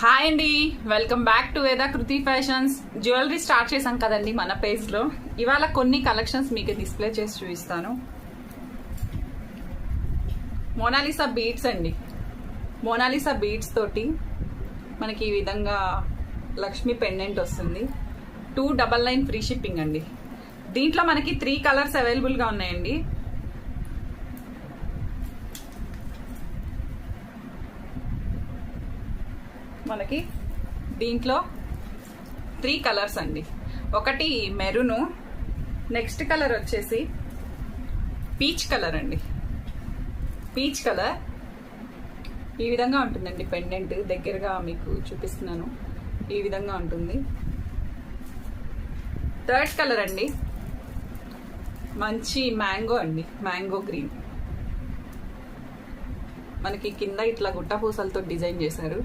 Hi అండి, welcome back to వేద కృతి fashions. Jewellery start చేసాం కదండి మన పేజ్లో. ఇవాళ కొన్ని కలెక్షన్స్ మీకు డిస్ప్లే చేసి చూపిస్తాను. మోనాలిసా బీడ్స్ అండి. మోనాలిసా బీడ్స్ తోటి మనకి ఈ విధంగా లక్ష్మీ పెండెంట్ వస్తుంది. 299 ఫ్రీ షిప్పింగ్ అండి. దీంట్లో మనకి 3 కలర్స్ అవైలబుల్గా ఉన్నాయండి. మనకి దీంట్లో 3 కలర్స్ అండి. ఒకటి మెరూను, నెక్స్ట్ కలర్ వచ్చేసి పీచ్ కలర్ అండి. పీచ్ కలర్ ఈ విధంగా ఉంటుందండి. పెండెంట్ దగ్గరగా మీకు చూపిస్తున్నాను. ఈ విధంగా ఉంటుంది. థర్డ్ కలర్ అండి మంచి మ్యాంగో అండి, మ్యాంగో గ్రీన్. మనకి కింద ఇట్లా గుట్ట పూసలతో డిజైన్ చేశారు.